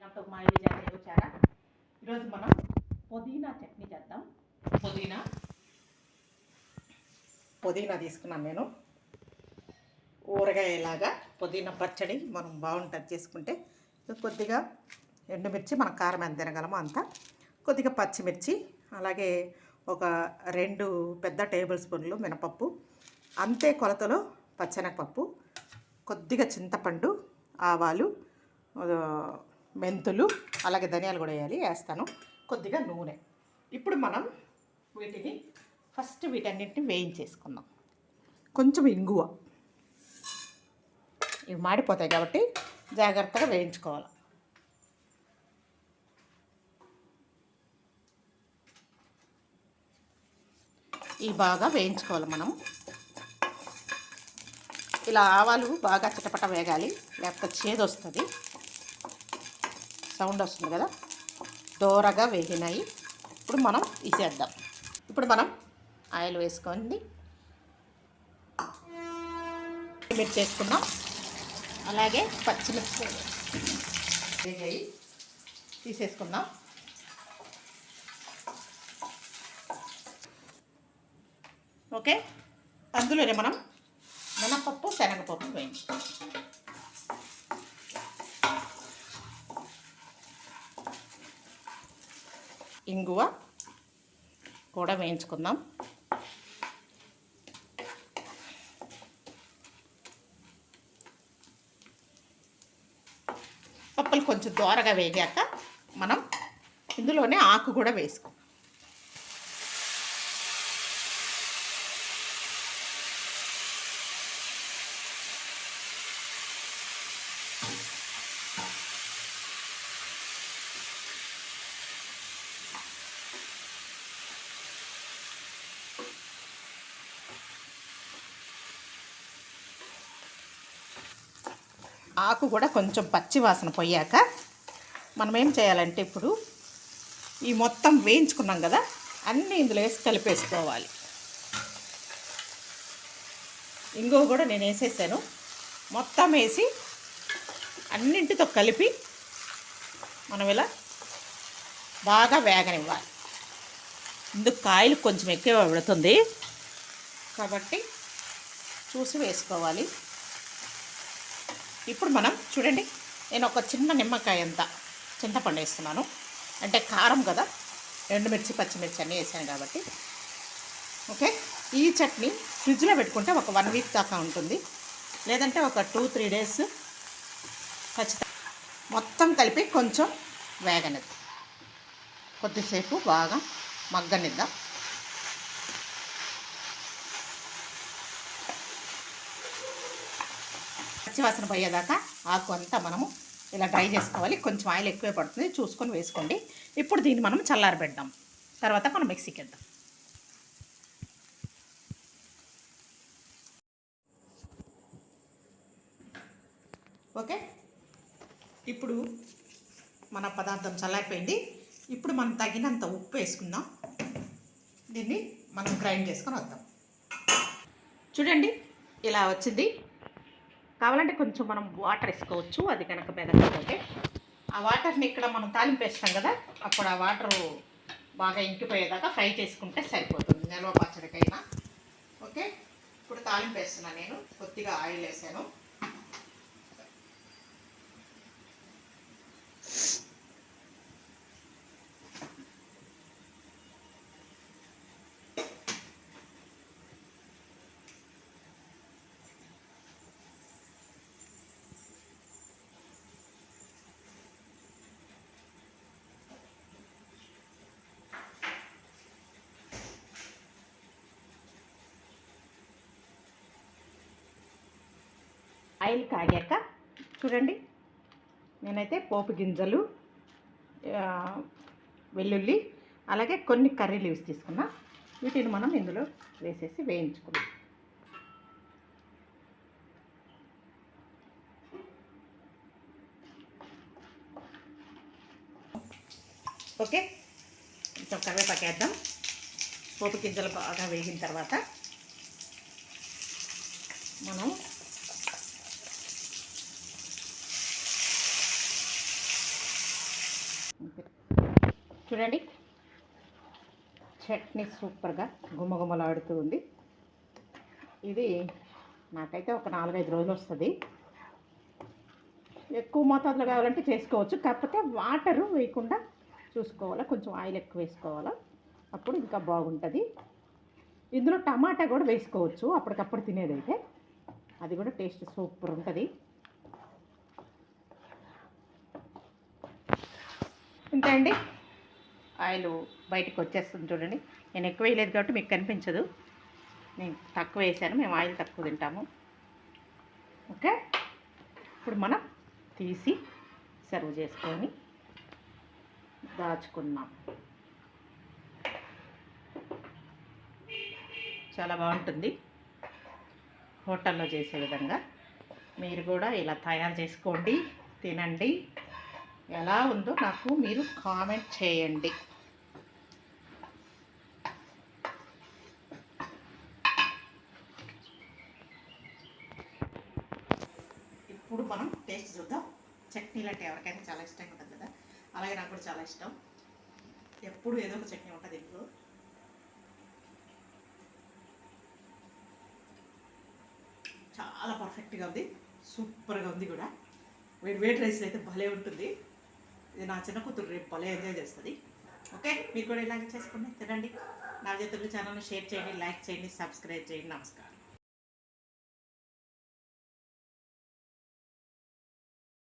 నాతో మా విజయానికి వచ్చారా. ఈరోజు మనం పుదీనా చట్నీ చేద్దాం. పుదీనా తీసుకున్నాను నేను. ఊరగాయలాగా పుదీనా పచ్చడి మనం బాగుంటుంది చేసుకుంటే. కొద్దిగా ఎండుమిర్చి, మన కారం ఎంత తినగలమో అంత, కొద్దిగా పచ్చిమిర్చి, అలాగే ఒక 2 పెద్ద టేబుల్ స్పూన్లు మినపప్పు, అంతే కొలతలో పచ్చెనగపప్పు, కొద్దిగా చింతపండు, ఆవాలు, మెంతులు, అలాగే ధనియాలు కూడా వేస్తాను, కొద్దిగా నూనె. ఇప్పుడు మనం వీటన్నిటిని వేయించేసుకుందాం. కొంచెం ఇంగువ, ఇవి మాడిపోతాయి కాబట్టి జాగ్రత్తగా వేయించుకోవాలి. ఇవి బాగా వేయించుకోవాలి మనం. ఇలా ఆవాలు బాగా చిటపట వేగాలి, లేకపోతే చేదు వస్తుంది, సౌండ్ వస్తుంది కదా. దోరగా వేగినాయి. ఇప్పుడు మనం తీసేద్దాం. ఇప్పుడు మనం ఆయిల్ వేసుకోండి, మిర్చి వేసుకుందాం, అలాగే పచ్చిమిర్చి వేగాయి, తీసేసుకుందాం. ఓకే, అందులోనే మనం మినపప్పు, శనగపప్పు వేయించుకోవాలి. ఇంగువ కూడా వేయించుకుందాం. పప్పులు కొంచెం దోరగా వేగాక మనం ఇందులోనే ఆకు కూడా వేసుకోం. ఆకు కూడా కొంచెం పచ్చి వాసన పోయాక మనం ఏం చేయాలంటే, ఇప్పుడు ఈ మొత్తం వేయించుకున్నాం కదా, అన్నీ ఇందులో వేసి కలిపేసుకోవాలి. ఇంగువ కూడా నేను వేసేసాను. మొత్తం వేసి అన్నింటితో కలిపి మనం ఇలా బాగా వేగనివ్వాలి. ఇందుకు కాయలు కొంచెం ఎక్కువ పెడుతుంది కాబట్టి చూసి వేసుకోవాలి. ఇప్పుడు మనం చూడండి, నేను ఒక చిన్న నిమ్మకాయ అంత చింతపండు వేస్తున్నాను. అంటే కారం కదా, ఎండుమిర్చి, పచ్చిమిర్చి అన్నీ వేసాను కాబట్టి. ఓకే, ఈ చట్నీ ఫ్రిడ్జ్లో పెట్టుకుంటే ఒక 1 వీక్ దాకా ఉంటుంది, లేదంటే ఒక 2-3 డేస్ ఖచ్చితంగా. మొత్తం కలిపి కొంచెం వేగనిద్దాం, కొద్దిసేపు బాగా మగ్గనిద్దాం. పచ్చివాసన పోయేదాకా ఆకు అంతా మనము ఇలా డ్రై చేసుకోవాలి. కొంచెం ఆయిల్ ఎక్కువే పడుతుంది, చూసుకొని వేసుకోండి. ఇప్పుడు దీన్ని మనం చల్లారబెడదాం, తర్వాత మనం మిక్సీకి వేద్దాం. ఓకే, ఇప్పుడు మన పదార్థం చల్లారిపోయింది. ఇప్పుడు మనం తగినంత ఉప్పు వేసుకుందాం. దీన్ని మనం గ్రైండ్ చేసుకొని వద్దాం. చూడండి, ఇలా వచ్చింది. కావాలంటే కొంచెం మనం వాటర్ వేసుకోవచ్చు, అది కనుక మెదకపోతే. ఆ వాటర్ని ఇక్కడ మనం తాలింపు వేస్తాం కదా, అప్పుడు ఆ వాటరు బాగా ఇంకిపోయేదాకా ఫ్రై చేసుకుంటే సరిపోతుంది, నిల్వ పచ్చడికైనా. ఓకే, ఇప్పుడు తాలింపు వేస్తున్నాను నేను. కొద్దిగా ఆయిల్ వేసాను. ఆయిల్ కాగాక చూడండి, నేనైతే పోపు గింజలు, వెల్లుల్లి, అలాగే కొన్ని కర్రీ లీవ్స్ తీసుకున్నా. వీటిని మనం ఇందులో వేసేసి వేయించుకున్నాం. ఓకే, కొంచెం కరివేపాకు వేద్దాం. పోపు గింజలు బాగా వేగిన తర్వాత మనం 1 చూడండి చట్నీ సూపర్గా గుమ్మగుమ్మలాడుతూ ఉంది. ఇది నాకైతే ఒక 4-5 రోజులు వస్తుంది. ఎక్కువ మోతాదులో కావాలంటే చేసుకోవచ్చు, కాకపోతే వాటరు వేయకుండా చూసుకోవాలా, కొంచెం ఆయిల్ ఎక్కువ వేసుకోవాలా, అప్పుడు ఇంకా బాగుంటుంది. ఇందులో టమాటా కూడా వేసుకోవచ్చు అప్పటికప్పుడు తినేదైతే, అది కూడా టేస్ట్ సూపర్ ఉంటుంది. ఇంతే అండి, ఆయిల్ బయటకు వచ్చేస్తుంది చూడండి. నేను ఎక్కువ వేయలేదు కాబట్టి మీకు కనిపించదు, నేను తక్కువ వేసాను, మేము ఆయిల్ తక్కువ తింటాము. ఓకే, ఇప్పుడు మనం తీసి సర్వ్ చేసుకొని దాచుకున్నాం. చాలా బాగుంటుంది హోటల్లో చేసే విధంగా. మీరు కూడా ఇలా తయారు చేసుకోండి, తినండి. ఎలా ఉందో నాకు మీరు కామెంట్ చేయండి. ఇప్పుడు మనం టేస్ట్ చూద్దాం. చట్నీలు అంటే ఎవరికైనా చాలా ఇష్టంగా ఉంటుంది కదా, అలాగే నాకు కూడా చాలా ఇష్టం. ఎప్పుడు ఏదో ఒక చట్నీ ఉంటుంది ఇంట్లో. చాలా పర్ఫెక్ట్గా ఉంది, సూపర్గా ఉంది కూడా. వేడి రైస్ అయితే భలే ఉంటుంది. ఇది నా చిన్న కూతురు రేపు భలే ఎంజాయ్ చేస్తుంది. ఓకే, మీరు కూడా ఇలాగే చేసుకోండి, తినండి. నా తెలుగు ఛానల్ని షేర్ చేయండి, లైక్ చేయండి, సబ్స్క్రైబ్ చేయండి. నమస్కారం.